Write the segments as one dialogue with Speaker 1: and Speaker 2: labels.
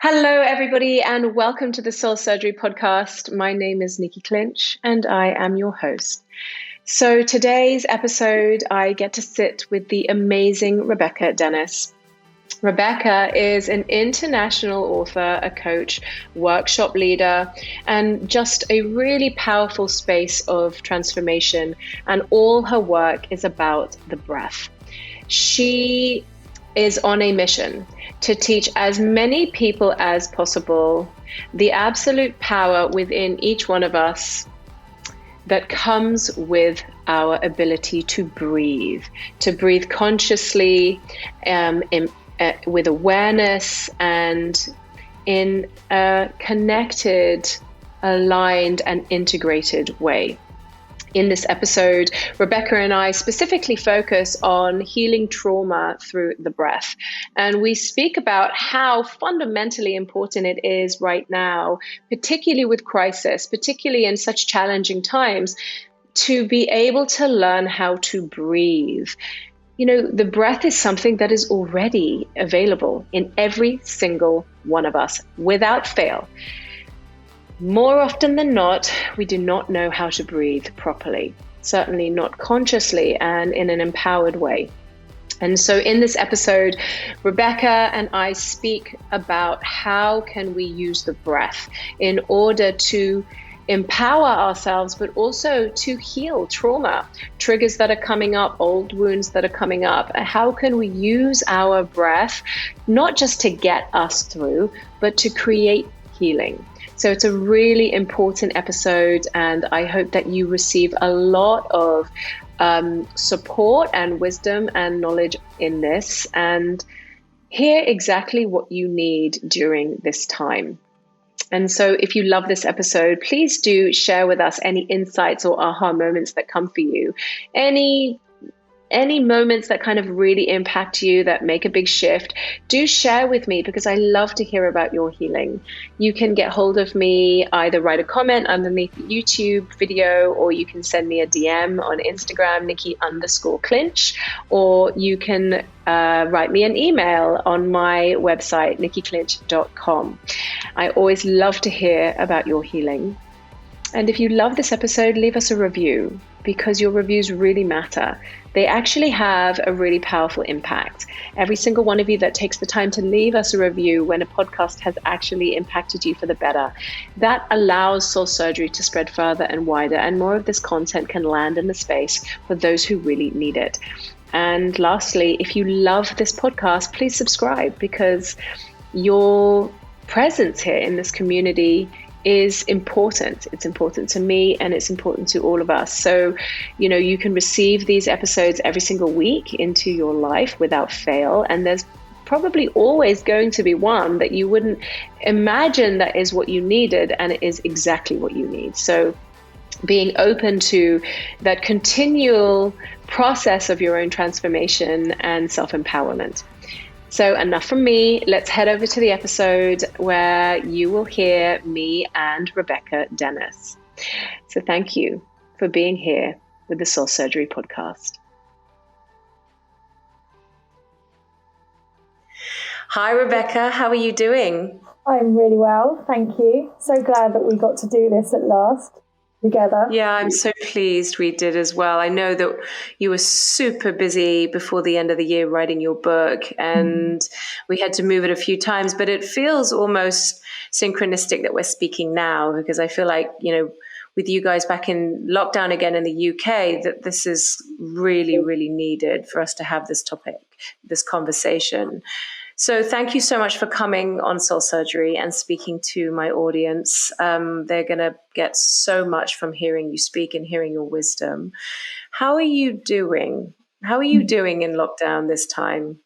Speaker 1: Hello, everybody, and welcome to the Soul Surgery Podcast. My name is Nikki Clinch, and I am your host. So today's episode, I get to sit with the amazing Rebecca Dennis. Rebecca is an international author, a coach, workshop leader, and just a really powerful space of transformation. And all her work is about the breath. She is on a mission to teach as many people as possible the absolute power within each one of us that comes with our ability to breathe consciously, with awareness and in a connected, aligned, and integrated way. In this episode, Rebecca and I specifically focus on healing trauma through the breath. And we speak about how fundamentally important it is right now, particularly with crisis, particularly in such challenging times, to be able to learn how to breathe. You know, the breath is something that is already available in every single one of us without fail. More often than not, we do not know how to breathe properly, certainly not consciously and in an empowered way. And so in this episode, Rebecca and I speak about how can we use the breath in order to empower ourselves, but also to heal trauma, triggers that are coming up, old wounds that are coming up. How can we use our breath, not just to get us through, but to create healing? So it's a really important episode, and I hope that you receive a lot of support and wisdom and knowledge in this, and hear exactly what you need during this time. And so if you love this episode, please do share with us any insights or aha moments that come for you. Any moments that kind of really impact you, that make a big shift, do share with me, because I love to hear about your healing. You can get hold of me, either write a comment underneath the YouTube video, or you can send me a DM on Instagram, Nikki_Clinch, or you can write me an email on my website, nikkiclinch.com. I always love to hear about your healing. And if you love this episode, leave us a review, because your reviews really matter. They actually have a really powerful impact. Every single one of you that takes the time to leave us a review when a podcast has actually impacted you for the better, that allows Soul Surgery to spread further and wider, and more of this content can land in the space for those who really need it. And lastly, if you love this podcast, please subscribe, because your presence here in this community is important. It's important to me, and it's important to all of us. So, you know, you can receive these episodes every single week into your life without fail. And there's probably always going to be one that you wouldn't imagine that is what you needed, and it is exactly what you need. So being open to that continual process of your own transformation and self-empowerment. So enough from me. Let's head over to the episode where you will hear me and Rebecca Dennis. So thank you for being here with the Soul Surgery Podcast. Hi, Rebecca. How are you doing?
Speaker 2: I'm really well, thank you. So glad that we got to do this at last together.
Speaker 1: Yeah, I'm so pleased we did as well. I know that you were super busy before the end of the year writing your book, and we had to move it a few times, but it feels almost synchronistic that we're speaking now, because I feel like, you know, with you guys back in lockdown again in the UK, that this is really, really needed for us to have this topic, this conversation. So thank you so much for coming on Soul Surgery and speaking to my audience. They're going to get so much from hearing you speak and hearing your wisdom. How are you doing? How are you doing in lockdown this time?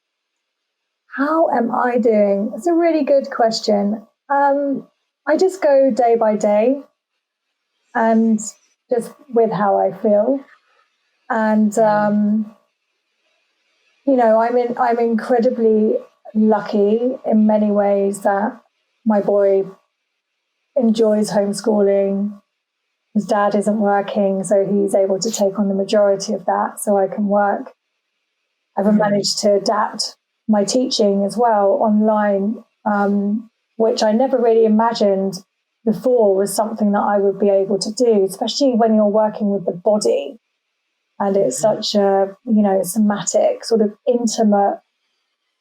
Speaker 2: How am I doing? It's a really good question. I just go day by day and just with how I feel. And, you know, I'm incredibly lucky in many ways that my boy enjoys homeschooling. His dad isn't working, so he's able to take on the majority of that so I can work. I've managed to adapt my teaching as well online which I never really imagined before was something that I would be able to do, especially when you're working with the body. And it's such a, somatic, sort of intimate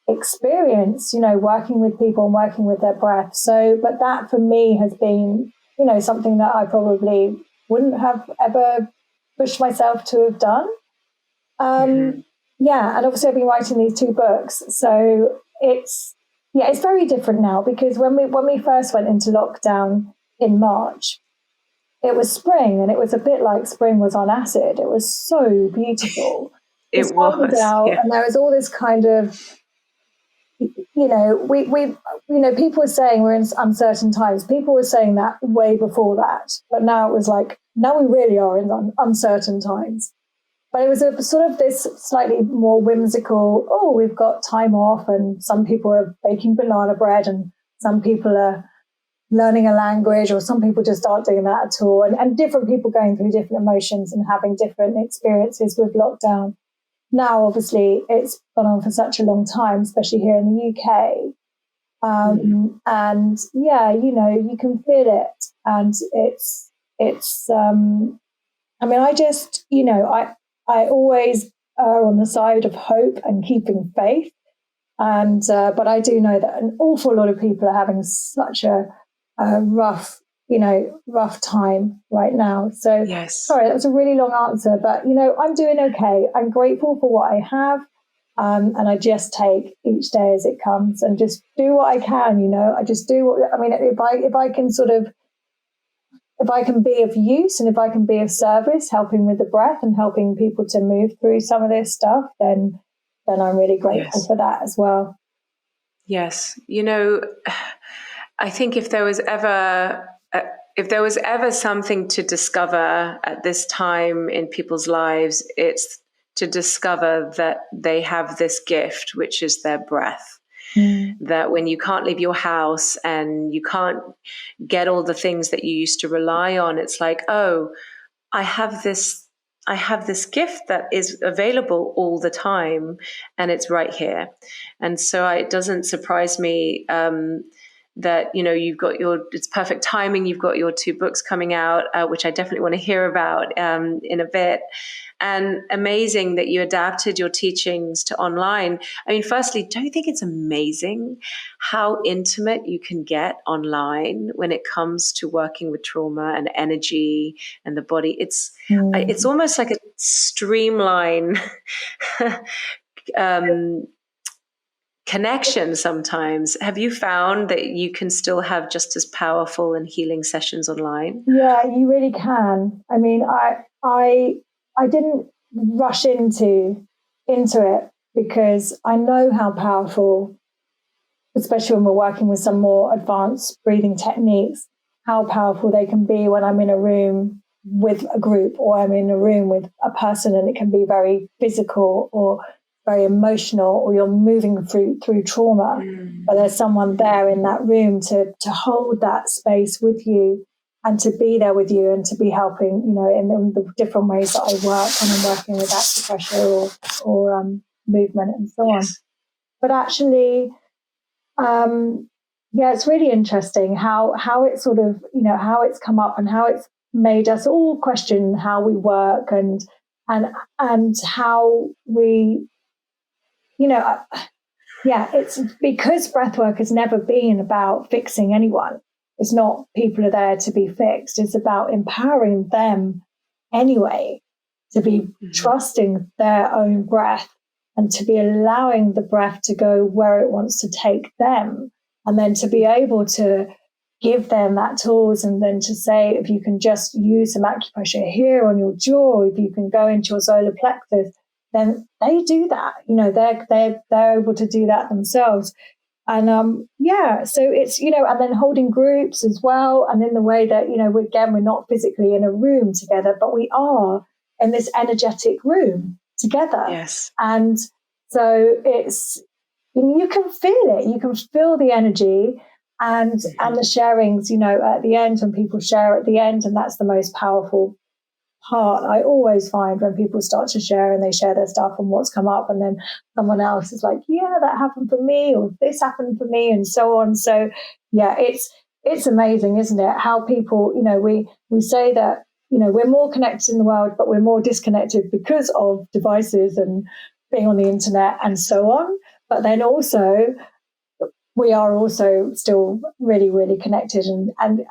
Speaker 2: experience, working with people and working with their breath. So, but that for me has been, something that I probably wouldn't have ever pushed myself to have done. Yeah, and obviously I've been writing these 2 books, so it's very different now, because when we first went into lockdown in March, it was spring, and it was a bit like spring was on acid. It was so beautiful. The sun was out, and there was all this kind of, people were saying we're in uncertain times. People were saying that way before that, but now it was like, now we really are in uncertain times. But it was a sort of this slightly more whimsical, we've got time off, and some people are baking banana bread, and some people are learning a language, or some people just aren't doing that at all. And different people going through different emotions and having different experiences with lockdown. Now, obviously, it's gone on for such a long time, especially here in the UK. And yeah, you can feel it. And I always err on the side of hope and keeping faith. And but I do know that an awful lot of people are having such a rough time right now. So sorry, that was a really long answer, but I'm doing okay. I'm grateful for what I have. And I just take each day as it comes and just do what I can, I just do what, if I can be of use, and if I can be of service, helping with the breath and helping people to move through some of this stuff, then I'm really grateful for that as well.
Speaker 1: Yes. I think if there was ever something to discover at this time in people's lives, it's to discover that they have this gift, which is their breath. That when you can't leave your house and you can't get all the things that you used to rely on, it's like, I have this gift that is available all the time, and it's right here. And so it doesn't surprise me that you've got it's perfect timing. You've got your 2 books coming out, which I definitely want to hear about in a bit. And amazing that you adapted your teachings to online. I mean, firstly, don't you think it's amazing how intimate you can get online when it comes to working with trauma and energy and the body? It's almost like a streamline connection sometimes. Have you found that you can still have just as powerful and healing sessions online?
Speaker 2: Yeah, you really can. I mean, I didn't rush into it, because I know how powerful, especially when we're working with some more advanced breathing techniques, how powerful they can be when I'm in a room with a group, or I'm in a room with a person, and it can be very physical or very emotional, or you're moving through trauma, but there's someone there in that room to hold that space with you and to be there with you and to be helping, in the different ways that I work when I'm working with acupressure or movement and so on. But actually, it's really interesting how it's sort of, how it's come up and how it's made us all question how we work and how we, it's because breathwork has never been about fixing anyone. It's not people are there to be fixed. It's about empowering them anyway, to be trusting their own breath and to be allowing the breath to go where it wants to take them. And then to be able to give them that tools, and then to say, if you can just use some acupressure here on your jaw, if you can go into your solar plexus, then they do that. They're able to do that themselves. And so it's, and then holding groups as well. And in the way that, we're not physically in a room together, but we are in this energetic room together.
Speaker 1: Yes.
Speaker 2: And so it's, you can feel it. You can feel the energy and the sharings, at the end, when people share at the end, and that's the most powerful part I always find when people start to share and they share their stuff and what's come up, and then someone else is like, yeah, that happened for me, or this happened for me, and so on. So yeah, it's amazing, isn't it? How people, we say that, we're more connected in the world, but we're more disconnected because of devices and being on the internet and so on. But then also, we are also still really, really connected, and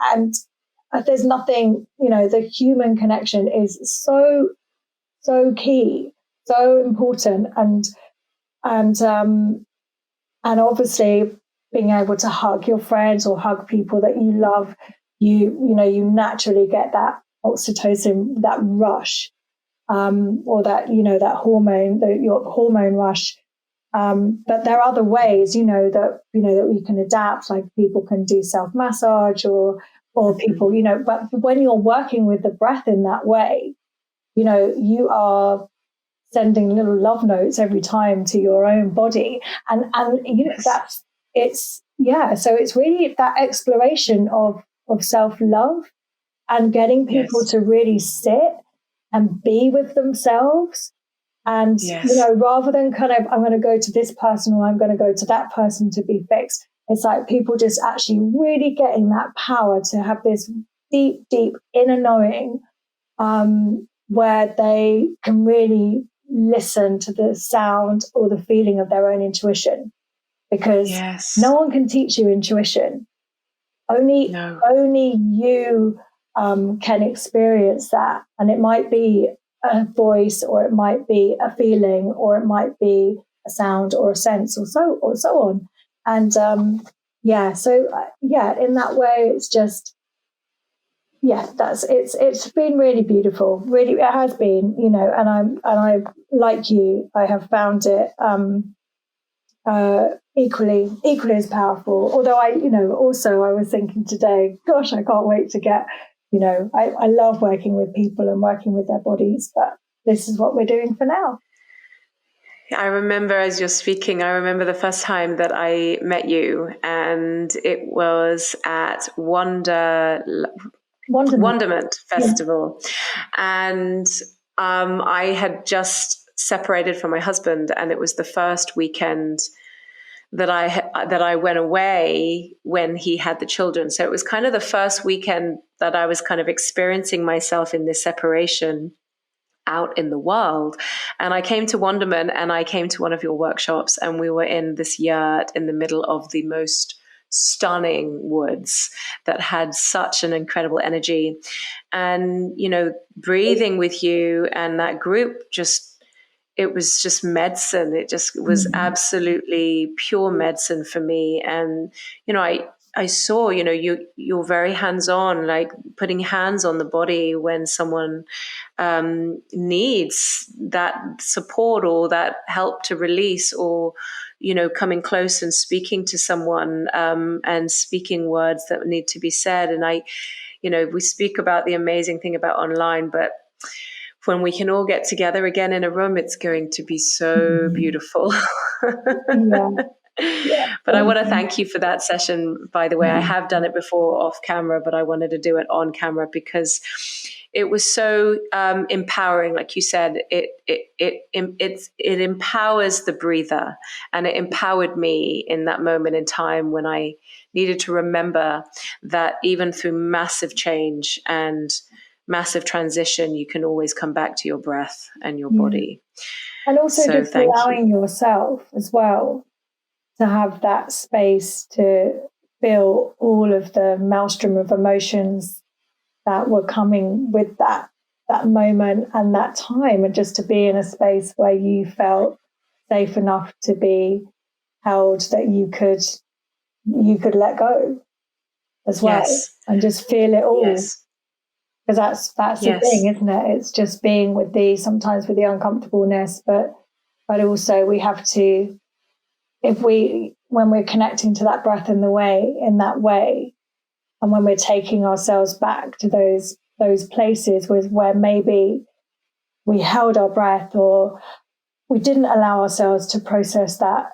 Speaker 2: there's nothing, the human connection is so key, so important, and obviously being able to hug your friends or hug people that you love, you naturally get that oxytocin, that rush, or that that hormone, your hormone rush. But there are other ways, that we can adapt. Like people can do self massage, or people, But when you're working with the breath in that way, you are sending little love notes every time to your own body, and that's it's So it's really that exploration of self love and getting people to really sit and be with themselves. And, rather than kind of, I'm going to go to this person or I'm going to go to that person to be fixed, it's like people just actually really getting that power to have this deep, deep inner knowing, where they can really listen to the sound or the feeling of their own intuition. Because no one can teach you intuition. Only you can experience that. And it might be a voice, or it might be a feeling, or it might be a sound or a sense, or so on. And in that way, it's just it's been really beautiful. Really, it has been, and I like you, I have found it equally as powerful. Although I was thinking today, gosh, I can't wait to get. I love working with people and working with their bodies, but this is what we're doing for now.
Speaker 1: I remember, as you're speaking, I remember the first time that I met you, and it was at Wonderment Festival. And I had just separated from my husband, and it was the first weekend that I went away when he had the children. So it was kind of the first weekend that I was kind of experiencing myself in this separation out in the world. And I came to Wonderment, and I came to one of your workshops, and we were in this yurt in the middle of the most stunning woods that had such an incredible energy. And, breathing with you and that group, it was just medicine. It just was absolutely pure medicine for me. And, I saw, you're very hands-on, like putting hands on the body when someone needs that support or that help to release, or, coming close and speaking to someone and speaking words that need to be said. And we speak about the amazing thing about online, but when we can all get together again in a room, it's going to be so beautiful. But I want to thank you for that session, by the way. I have done it before off camera, but I wanted to do it on camera because it was so empowering. Like you said, it empowers the breather, and it empowered me in that moment in time when I needed to remember that even through massive change and massive transition, you can always come back to your breath and your body.
Speaker 2: And also just allowing yourself as well to have that space to feel all of the maelstrom of emotions that were coming with that moment and that time, and just to be in a space where you felt safe enough to be held, that you could let go as well, and just feel it all. Because that's the thing, isn't it? It's just being with sometimes with the uncomfortableness, but also we have to, when we're connecting to that breath in that way, and when we're taking ourselves back to those places where maybe we held our breath, or we didn't allow ourselves to process that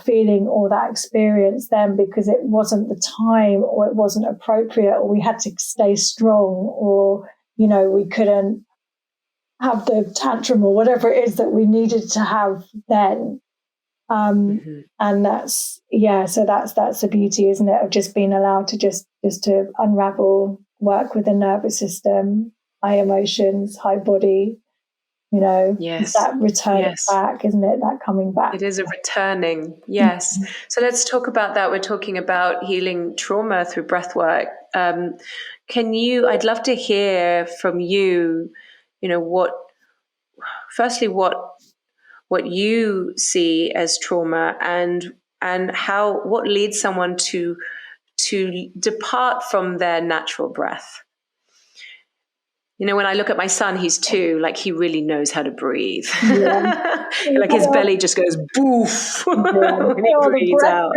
Speaker 2: feeling or that experience then because it wasn't the time, or it wasn't appropriate, or we had to stay strong, or we couldn't have the tantrum or whatever it is that we needed to have then. And that's, so that's the beauty, isn't it, of just being allowed to just to unravel, work with the nervous system, high emotions, high body, that return back, isn't it? That coming back.
Speaker 1: It is a returning. Yes. So let's talk about that. We're talking about healing trauma through breathwork. I'd love to hear from you, what you see as trauma, and what leads someone to depart from their natural breath. When I look at my son, he's 2, like he really knows how to breathe. Yeah. Like his belly just goes boof when he breathes out.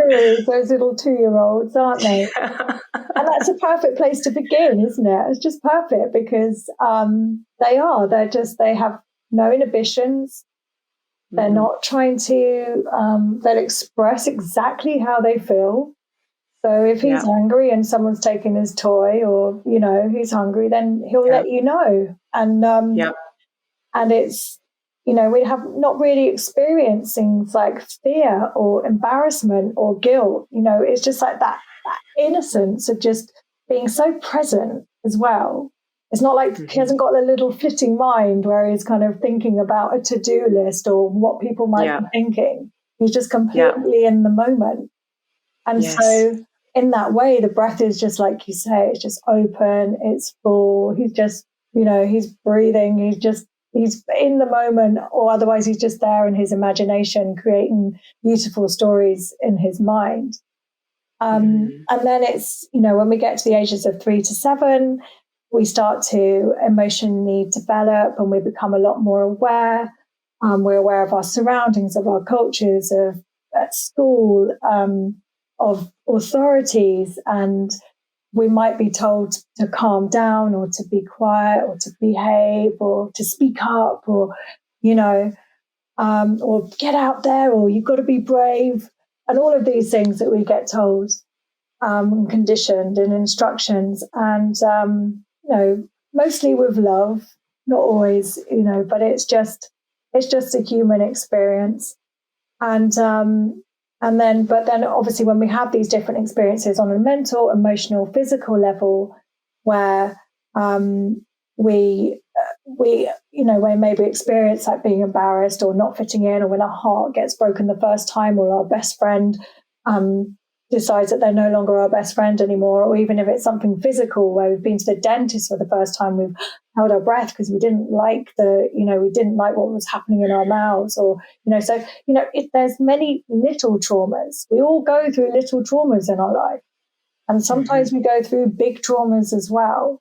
Speaker 2: Those little 2-year-olds, aren't they? And that's a perfect place to begin, isn't it? It's just perfect because they have no inhibitions. They're not trying to, they'll express exactly how they feel. So if he's hungry and someone's taken his toy, or, he's hungry, then he'll let you know. And and it's, we have not really experienced things like fear or embarrassment or guilt. It's just like that innocence of just being so present as well. It's not like he hasn't got a little flitting mind where he's kind of thinking about a to-do list or what people might be thinking. He's just completely in the moment. And so in that way, the breath is just like you say, it's just open, it's full. He's just, he's breathing. He's in the moment, or otherwise he's just there in his imagination, creating beautiful stories in his mind. And then it's, when we get to the ages of 3 to 7, we start to emotionally develop and we become a lot more aware. We're aware of our surroundings, of our cultures, at school, of authorities, and we might be told to calm down or to be quiet or to behave or to speak up or, or get out there, or you've got to be brave, and all of these things that we get told, conditioned in instructions, and mostly with love, not always, but it's just a human experience. And then obviously when we have these different experiences on a mental, emotional, physical level, where we when maybe experience like being embarrassed or not fitting in, or when our heart gets broken the first time, or our best friend decides that they're no longer our best friend anymore, or even if it's something physical where we've been to the dentist for the first time, we've held our breath because we didn't like what was happening in our mouths, or there's many little traumas. We all go through little traumas in our life, and sometimes we go through big traumas as well.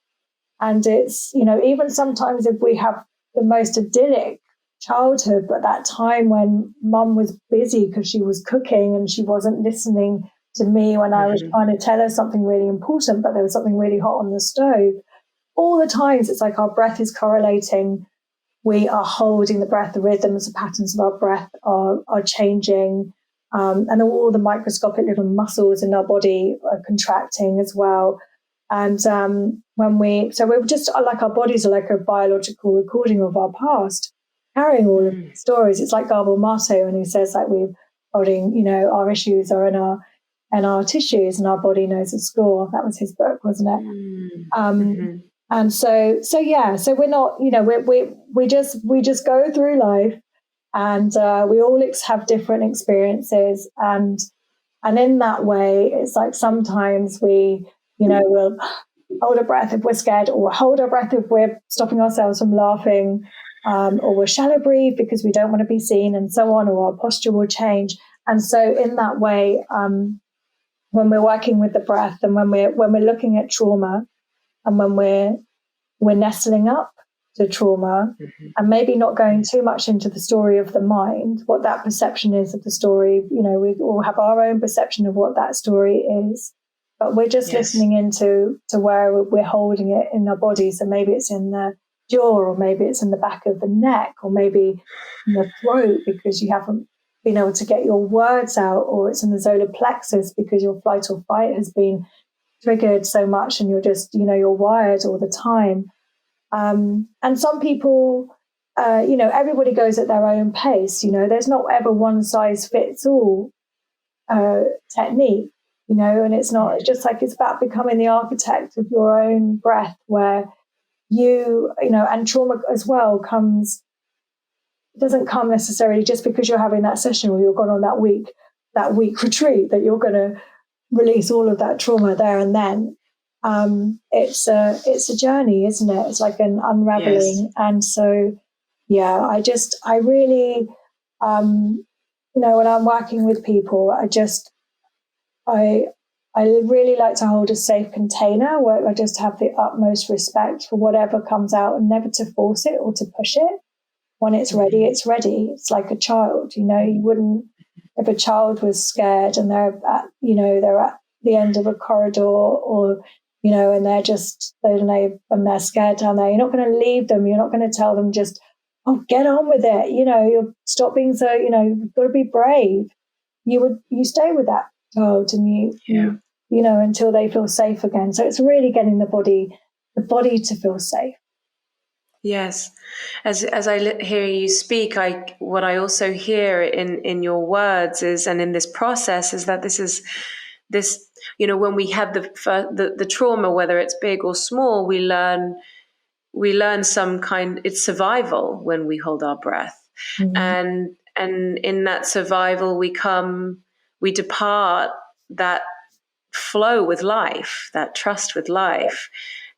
Speaker 2: And it's, even sometimes if we have the most idyllic childhood, but that time when mum was busy because she was cooking and she wasn't listening to me when I was trying to tell her something really important, but there was something really hot on the stove. All the times it's like our breath is correlating. We are holding the breath, the rhythms, the patterns of our breath are changing. And all the microscopic little muscles in our body are contracting as well. And we're just like, our bodies are like a biological recording of our past, carrying all of these stories. It's like Gabor Maté when he says like we're holding, our issues are in our tissues, and our body knows the score. That was his book, wasn't it? And so we're not, we just go through life, and we all have different experiences, and in that way, it's like sometimes we, we'll hold our breath if we're scared, or hold our breath if we're stopping ourselves from laughing, or we'll shallow breathe because we don't want to be seen, and so on, or our posture will change. And so in that way, when we're working with the breath, and when we're looking at trauma, and when we're nestling up to trauma, and maybe not going too much into the story of the mind, what that perception is of the story, we all have our own perception of what that story is, but we're just listening into where we're holding it in our body. So maybe it's in the jaw, or maybe it's in the back of the neck, or maybe in the throat because you haven't been able to get your words out, or it's in the solar plexus because your flight or fight has been triggered so much and you're just, you're wired all the time. And some people everybody goes at their own pace. There's not ever one size fits all technique, and it's not, it's just like, it's about becoming the architect of your own breath, where and trauma as well doesn't come necessarily just because you're having that session or you've gone on that week retreat, that you're going to release all of that trauma there and then. It's a journey, isn't it? It's like an unraveling. Yes. And so, I really, when I'm working with people, I really like to hold a safe container where I just have the utmost respect for whatever comes out, and never to force it or to push it. When it's ready, it's ready. It's like a child, you wouldn't, if a child was scared and they're at the end of a corridor, or, and they're scared down there, you're not going to leave them. You're not going to tell them just, oh, get on with it. You'll stop being so, you've got to be brave. You stay with that child, and you until they feel safe again. So it's really getting the body to feel safe.
Speaker 1: Yes. As I hear you speak, what I also hear in your words is, and in this process, is that this, when we have the trauma, whether it's big or small, we learn some kind, it's survival when we hold our breath. Mm-hmm. And in that survival, we depart that flow with life, that trust with life.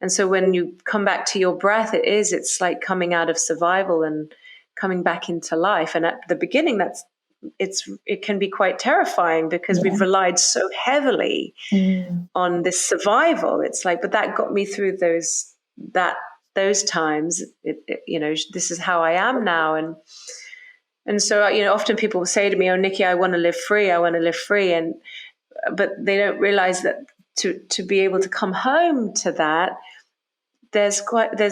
Speaker 1: And so when you come back to your breath, it's like coming out of survival and coming back into life. And at the beginning, it can be quite terrifying, because we've relied so heavily on this survival. It's like, but that got me through those times. This is how I am now. And so, often people will say to me, "Oh, Nikki, I want to live free. I want to live free." But they don't realize that to be able to come home to that, there's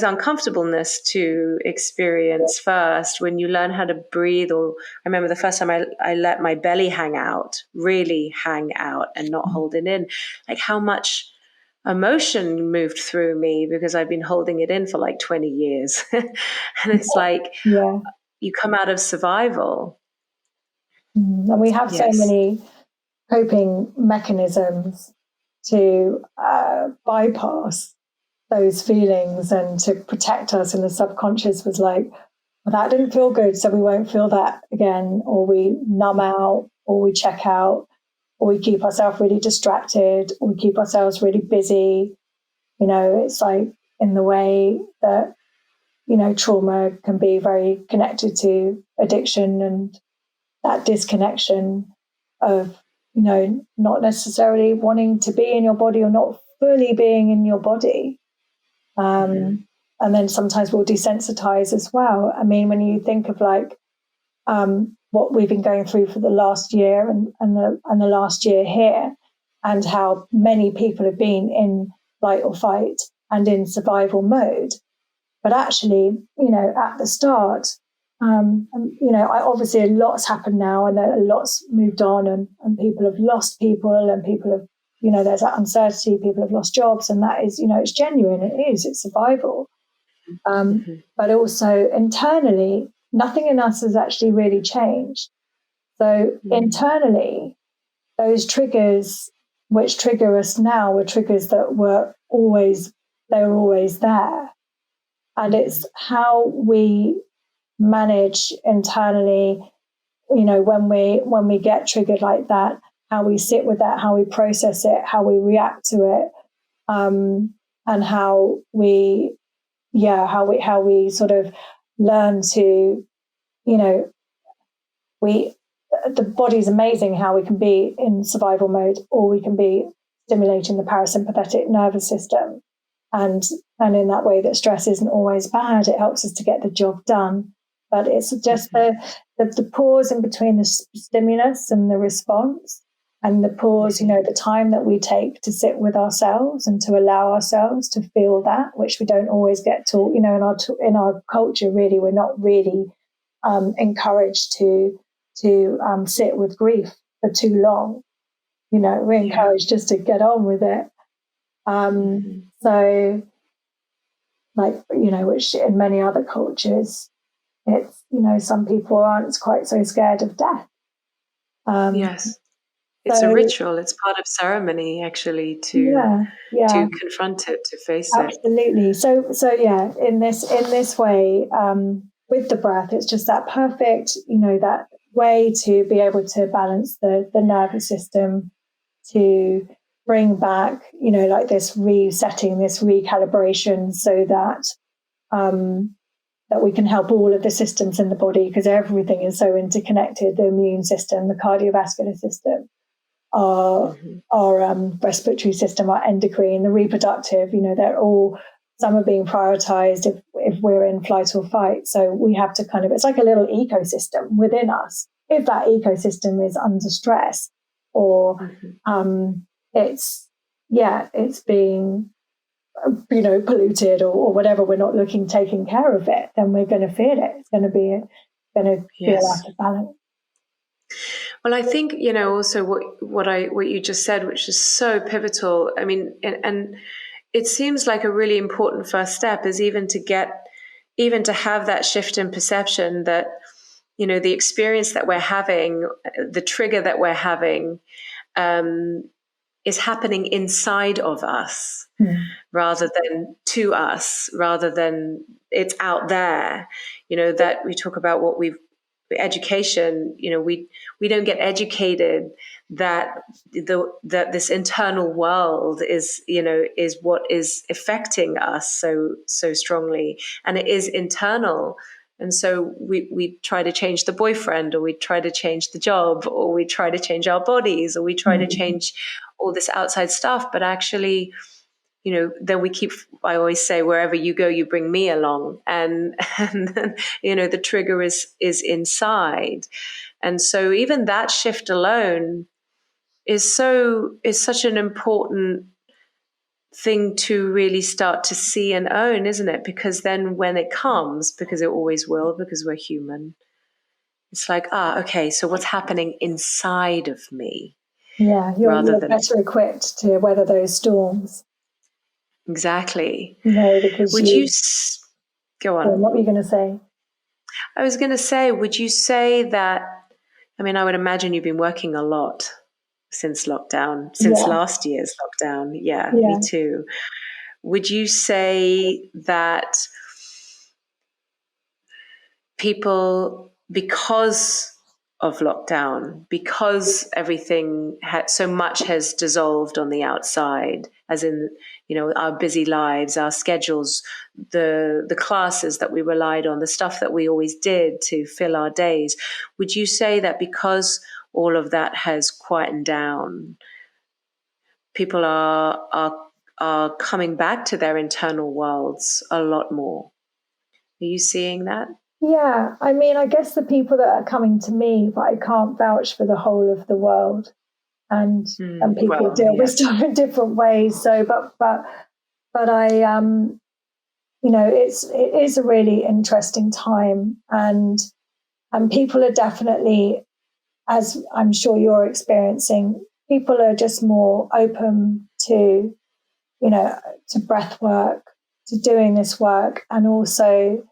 Speaker 1: uncomfortableness to experience first, when you learn how to breathe. Or I remember the first time I let my belly really hang out and not hold it in, like how much emotion moved through me, because I've been holding it in for like 20 years. And it's like, you come out of survival.
Speaker 2: And we have so many coping mechanisms to bypass those feelings and to protect us. And the subconscious was like, well, that didn't feel good, so we won't feel that again. Or we numb out, or we check out, or we keep ourselves really distracted, or we keep ourselves really busy. It's like, in the way that, trauma can be very connected to addiction, and that disconnection of, not necessarily wanting to be in your body, or not fully being in your body. And then sometimes we'll desensitize as well. I mean, when you think of like what we've been going through for the last year and the last year here, and how many people have been in flight or fight and in survival mode. But actually, at the start, obviously a lot's happened now, and a lot's moved on, and people have lost people, and people have, there's that uncertainty, people have lost jobs, and that is, it's genuine, it's survival. But also internally, nothing in us has actually really changed. So internally, those triggers which trigger us now were triggers that were always there. And it's how we manage internally, when we get triggered like that, how we sit with that, how we process it, how we react to it, and how we sort of learn to, the body's amazing how we can be in survival mode, or we can be stimulating the parasympathetic nervous system. And in that way, that stress isn't always bad. It helps us to get the job done. But it's just the pause in between the stimulus and the response, and the pause, the time that we take to sit with ourselves and to allow ourselves to feel that, which we don't always get taught. In our culture, really, we're not really encouraged to sit with grief for too long. We're encouraged just to get on with it. So, like, which in many other cultures, It's, some people aren't quite so scared of death.
Speaker 1: Yes. It's a ritual. It's part of ceremony, actually, to confront it, to face it.
Speaker 2: Absolutely. So yeah, in this way, with the breath, it's just that perfect, that way to be able to balance the nervous system, to bring back, like this resetting, this recalibration, so that that we can help all of the systems in the body, because everything is so interconnected: the immune system, the cardiovascular system, our respiratory system, our endocrine, the reproductive. They're all, some are being prioritized if we're in flight or fight. So we have to it's like a little ecosystem within us. If that ecosystem is under stress, or it's being polluted, or whatever, we're not taking care of it, then we're going to feel it. It's going to be out of balance.
Speaker 1: Well, I think, also what you just said, which is so pivotal. I mean, and it seems like a really important first step is even to have that shift in perception that, the experience that we're having, the trigger that we're having, is happening inside of us rather than to us, rather than it's out there. That we talk about education, we don't get educated that that this internal world is what is affecting us so strongly, and it is internal. And so we try to change the boyfriend, or we try to change the job, or we try to change our bodies, or we try to change all this outside stuff. But actually, then I always say, wherever you go, you bring me along. And then, the trigger is inside. And so even that shift alone is such an important thing to really start to see and own, isn't it? Because then when it comes, because it always will, because we're human, it's like, okay, so what's happening inside of me?
Speaker 2: Yeah, you're better equipped to weather those storms.
Speaker 1: Exactly.
Speaker 2: Because
Speaker 1: go on.
Speaker 2: What were you going to say?
Speaker 1: I was going to say, would you say that, I would imagine you've been working a lot since lockdown, since last year's lockdown. Yeah, me too. Would you say that people, because of lockdown, because everything so much has dissolved on the outside, as in, our busy lives, our schedules, the classes that we relied on, the stuff that we always did to fill our days, would you say that because all of that has quietened down, people are coming back to their internal worlds a lot more? Are you seeing that?
Speaker 2: Yeah, I guess the people that are coming to me, but I can't vouch for the whole of the world, and people deal with stuff in different ways. So, but I, it is a really interesting time, and people are definitely, as I'm sure you're experiencing, people are just more open to, to breath work, to doing this work, and also,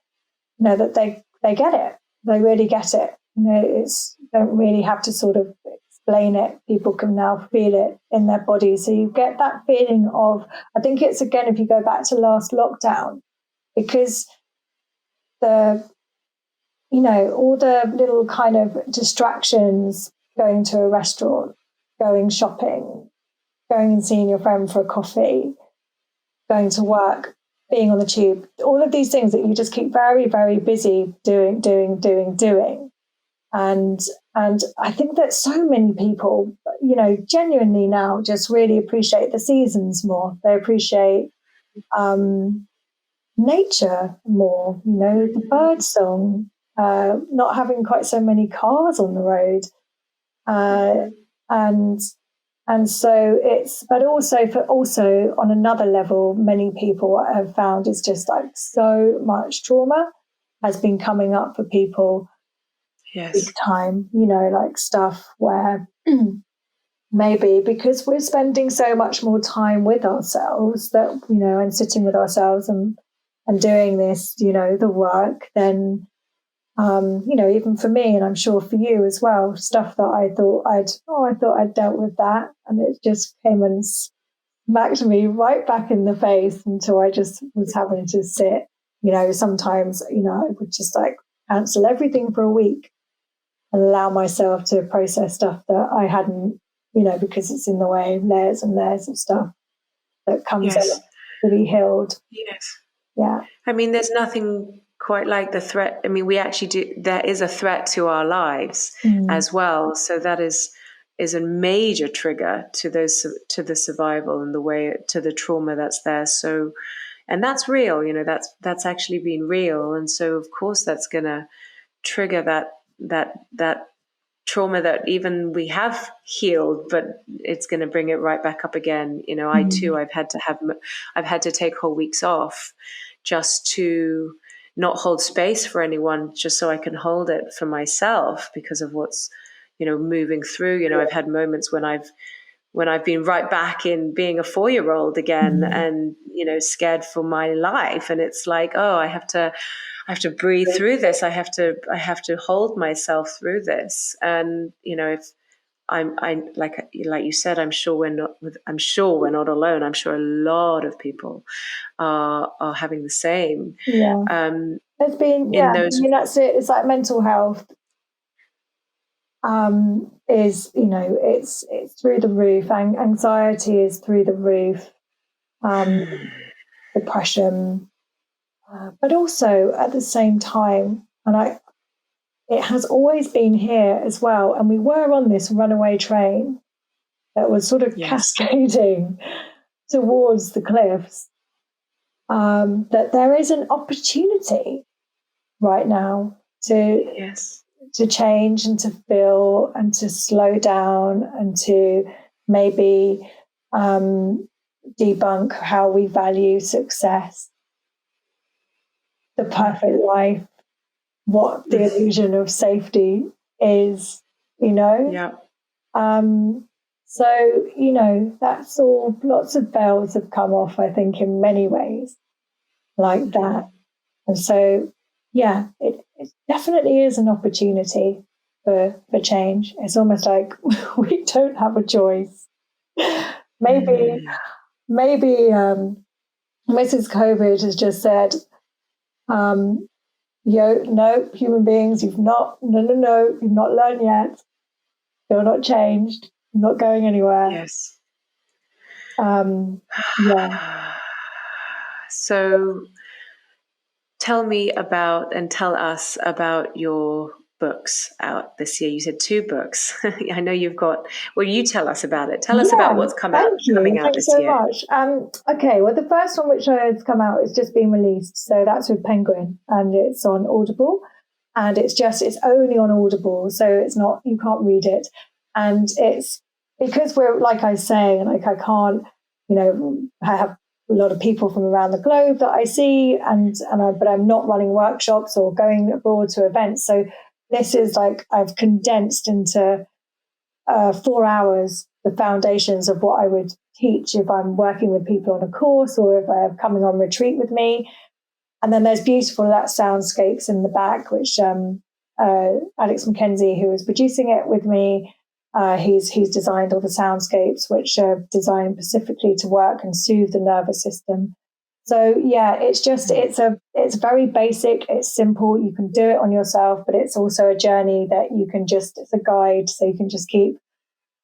Speaker 2: that they get it. They really get it. Don't really have to sort of explain it. People can now feel it in their body. So you get that feeling of, I think it's, again, if you go back to last lockdown, because all the little kind of distractions, going to a restaurant, going shopping, going and seeing your friend for a coffee, going to work, being on the tube, all of these things that you just keep very, very busy doing. And I think that so many people, genuinely now just really appreciate the seasons more. They appreciate nature more, the bird song, not having quite so many cars on the road. And so but also on another level, many people, what I've found is just like so much trauma has been coming up for people.
Speaker 1: Yes.
Speaker 2: Big time, like stuff where maybe because we're spending so much more time with ourselves that, and sitting with ourselves and doing this, the work, then Even for me, and I'm sure for you as well, stuff that I thought I'd dealt with that, and it just came and smacked me right back in the face until I just was having to sit. Sometimes, I would just like cancel everything for a week and allow myself to process stuff that I hadn't, because it's in the way, layers and layers of stuff that comes up to be healed.
Speaker 1: Yes.
Speaker 2: Yeah.
Speaker 1: I mean, there's nothing quite like the threat. I mean, we actually do, there is a threat to our lives as well. So that is a major trigger to the survival and the way to the trauma that's there. So, and that's real, that's actually been real. And so of course that's going to trigger that trauma that even we have healed, but it's going to bring it right back up again. I too, I've had to take whole weeks off just to not hold space for anyone, just so I can hold it for myself because of what's, moving through. I've had moments when I've been right back in being a 4-year-old again and, scared for my life. And it's like, oh, I have to breathe through this. I have to hold myself through this. And, if I like you said, I'm sure we're not alone. I'm sure a lot of people are having the same.
Speaker 2: Yeah. It's been, that's it. It's like mental health is, it's through the roof. Anxiety is through the roof. Depression, but also at the same time, it has always been here as well. And we were on this runaway train that was sort of cascading towards the cliffs. That there is an opportunity right now to change and to feel and to slow down and to maybe debunk how we value success, the perfect life, what the illusion of safety is,
Speaker 1: Yeah.
Speaker 2: So, that's all, lots of bells have come off, I think, in many ways like that. And so, it definitely is an opportunity for change. It's almost like we don't have a choice. Maybe Mrs. COVID has just said, no, human beings, you've not learned yet. You're not changed. You're not going anywhere.
Speaker 1: Yes.
Speaker 2: Yeah.
Speaker 1: So tell us about your books out this year. You said 2 books. I know you've got, you tell us about it. Tell us about what's coming out this year.
Speaker 2: Thanks so much. Okay, well, the first one which has come out is just been released. So that's with Penguin and it's on Audible. And it's only on Audible. So it's not, you can't read it. And it's because we're, like I say, like I can't, I have a lot of people from around the globe that I see, but I'm not running workshops or going abroad to events. So this is like I've condensed into 4 hours the foundations of what I would teach if I'm working with people on a course or if I'm coming on retreat with me. And then there's beautiful soundscapes in the back, which Alex McKenzie, who is producing it with me, he's designed all the soundscapes, which are designed specifically to work and soothe the nervous system. So it's very basic. It's simple. You can do it on yourself, but it's also a journey that it's a guide. So you can just keep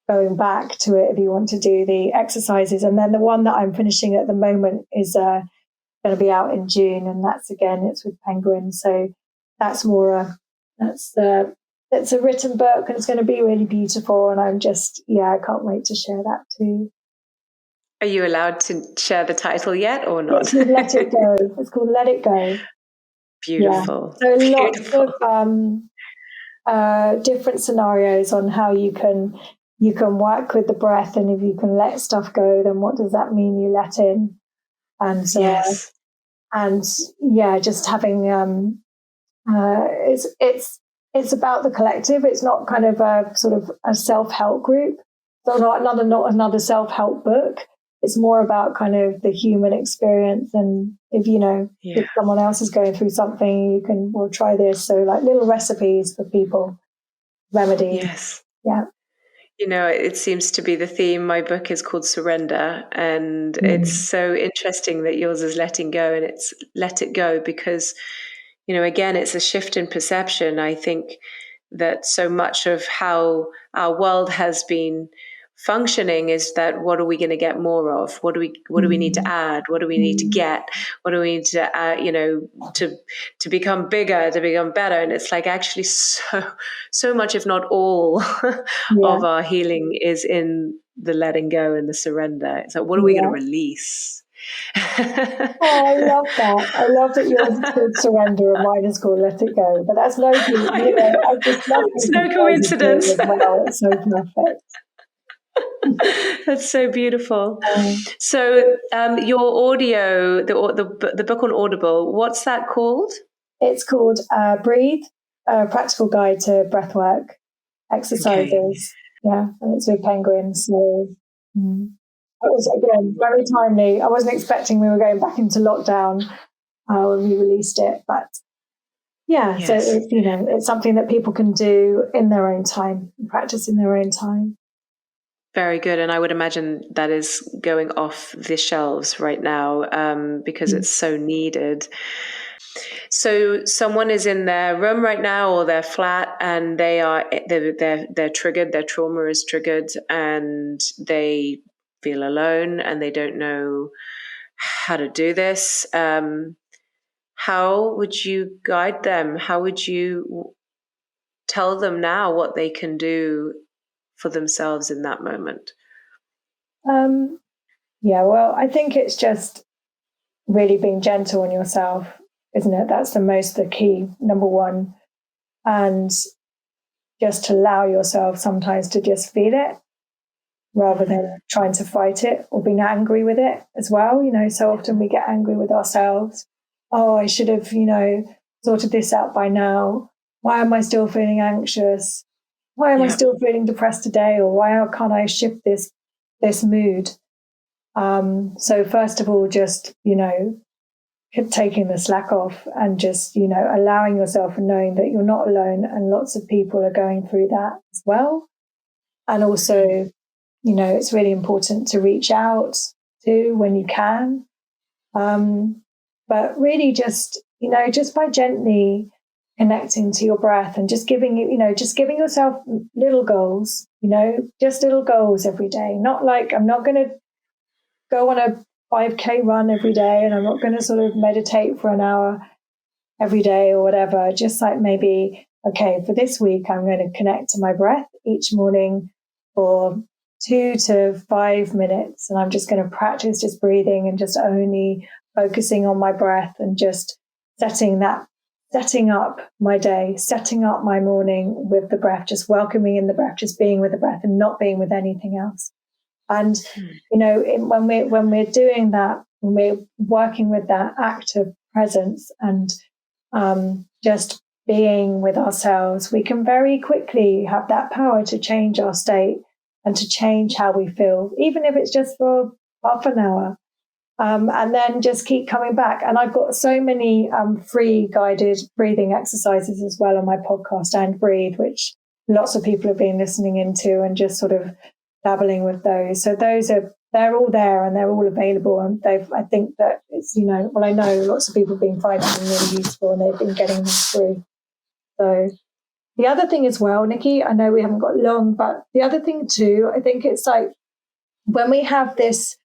Speaker 2: going back to it if you want to do the exercises. And then the one that I'm finishing at the moment is going to be out in June. And it's with Penguin. So that's more it's a written book and it's going to be really beautiful. And I'm I can't wait to share that too.
Speaker 1: Are you allowed to share the title yet or not?
Speaker 2: It's called Let It Go. It's called Let It Go.
Speaker 1: Beautiful.
Speaker 2: Yeah. So lots of different scenarios on how you can work with the breath, and if you can let stuff go, then what does that mean you let in? And just having it's about the collective. It's not kind of a sort of a self-help group. So not another self-help book. it's more about kind of the human experience. And if, if someone else is going through something, you can, well, try this. So like little recipes for people, remedies.
Speaker 1: Yes.
Speaker 2: Yeah.
Speaker 1: It seems to be the theme. My book is called Surrender, and it's so interesting that yours is letting go, and it's let it go because, again, it's a shift in perception. I think that so much of how our world has been functioning is that what are we going to get more of? What do we need to add? What do we need to get? What do we need to to become bigger, to become better? And it's like actually so much, if not all, of our healing is in the letting go and the surrender. It's like, what are we going to release?
Speaker 2: Oh, I love that. I love that yours is called Surrender and mine is called Let It Go. But that's I just love
Speaker 1: it's no coincidence.
Speaker 2: As well. It's so perfect.
Speaker 1: That's so beautiful. So your audio, the book on Audible, what's that called?
Speaker 2: It's called Breathe, a practical guide to breathwork exercises. Okay. Yeah, and it's with penguins. So it was, again, very timely. I wasn't expecting we were going back into lockdown when we released it, but yeah, so it's, it's something that people can do in their own time, practice in their own time.
Speaker 1: Very good. And I would imagine that is going off the shelves right now because it's so needed. So someone is in their room right now or their flat and they're triggered, their trauma is triggered and they feel alone and they don't know how to do this. How would you guide them? How would you tell them now what they can do for themselves in that moment?
Speaker 2: Yeah, well, I think it's just really being gentle on yourself, isn't it? That's the key, number one. And just to allow yourself sometimes to just feel it rather than trying to fight it or being angry with it as well. So often we get angry with ourselves. Oh, I should have, sorted this out by now. Why am I still feeling anxious? Why am I still feeling depressed today? Or why can't I shift this mood? So first of all, just, taking the slack off and just, allowing yourself and knowing that you're not alone and lots of people are going through that as well. And also, it's really important to reach out to when you can. But really just by gently connecting to your breath and just giving yourself little goals, just little goals every day. Not like I'm not going to go on a 5K run every day and I'm not going to sort of meditate for an hour every day or whatever. Just like maybe, okay, for this week, I'm going to connect to my breath each morning for 2 to 5 minutes. And I'm just going to practice just breathing and just only focusing on my breath and just setting up my day, setting up my morning with the breath, just welcoming in the breath, just being with the breath and not being with anything else. And, when we're doing that, when we're working with that active presence and just being with ourselves, we can very quickly have that power to change our state and to change how we feel, even if it's just for half an hour. And then just keep coming back. And I've got so many free guided breathing exercises as well on my podcast, And Breathe, which lots of people have been listening into and just sort of dabbling with those. So they're all there and they're all available. And I think that it's, I know lots of people have been finding them really useful and they've been getting them through. So the other thing as well, Nikki, I know we haven't got long, but the other thing too, I think it's like when we have this,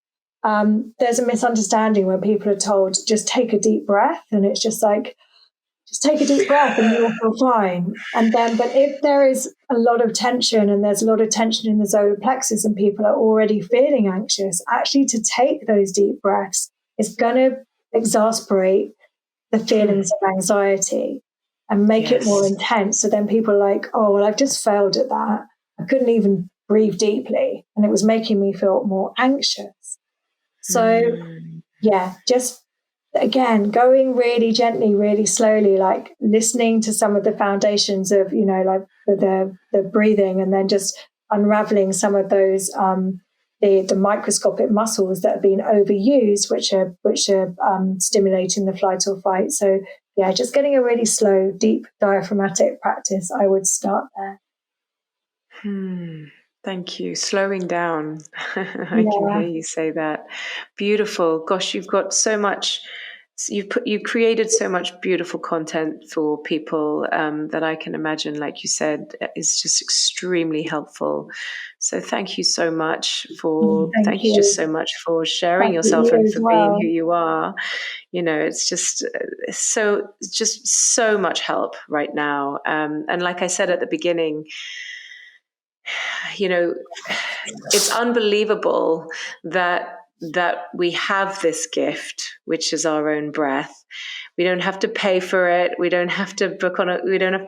Speaker 2: there's a misunderstanding where people are told, just take a deep breath. And it's just like, just take a deep breath and you'll feel fine. And then, but if there is a lot of tension and there's a lot of tension in the solar plexus and people are already feeling anxious, actually to take those deep breaths is going to exasperate the feelings of anxiety and make it more intense. So then people are like, oh, well, I've just failed at that. I couldn't even breathe deeply. And it was making me feel more anxious. So just again, going really gently, really slowly, like listening to some of the foundations of, like the breathing and then just unraveling some of those the microscopic muscles that have been overused, which are stimulating the flight or fight. So yeah, just getting a really slow, deep diaphragmatic practice, I would start there.
Speaker 1: Thank you. Slowing down. I can hear you say that. Beautiful. Gosh, you've got so much. You created so much beautiful content for people that I can imagine, like you said, is just extremely helpful. So thank you so much thank you just so much for sharing yourself and for being who you are. It's just so much help right now. And like I said at the beginning, it's unbelievable that we have this gift, which is our own breath. We don't have to pay for it. We don't have to book on it. We don't have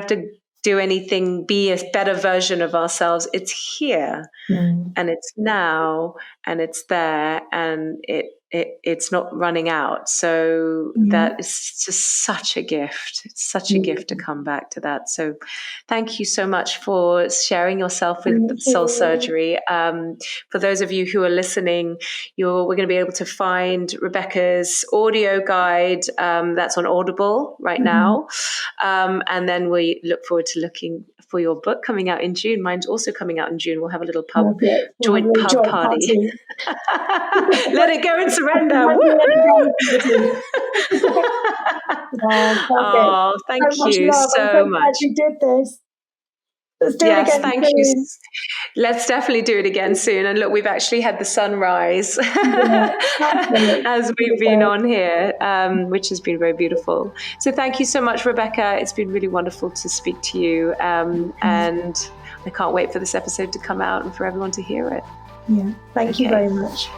Speaker 1: to do anything, be a better version of ourselves. It's here and it's now and it's there and it's not running out. So that is just such a gift. It's such a gift to come back to that. So thank you so much for sharing yourself with Soul Surgery. For those of you who are listening, we're going to be able to find Rebecca's audio guide that's on Audible right now. And then we look forward to looking for your book coming out in June. Mine's also coming out in June. We'll have a little joint pub party. Let it go and surrender. Oh, thank you so much.
Speaker 2: You did this. Let's do it again.
Speaker 1: Thank you. Let's definitely do it again soon. And look, we've actually had the sunrise as we've been on here, which has been very beautiful. So thank you so much, Rebecca. It's been really wonderful to speak to you. And I can't wait for this episode to come out and for everyone to hear it.
Speaker 2: Yeah. Thank you very much.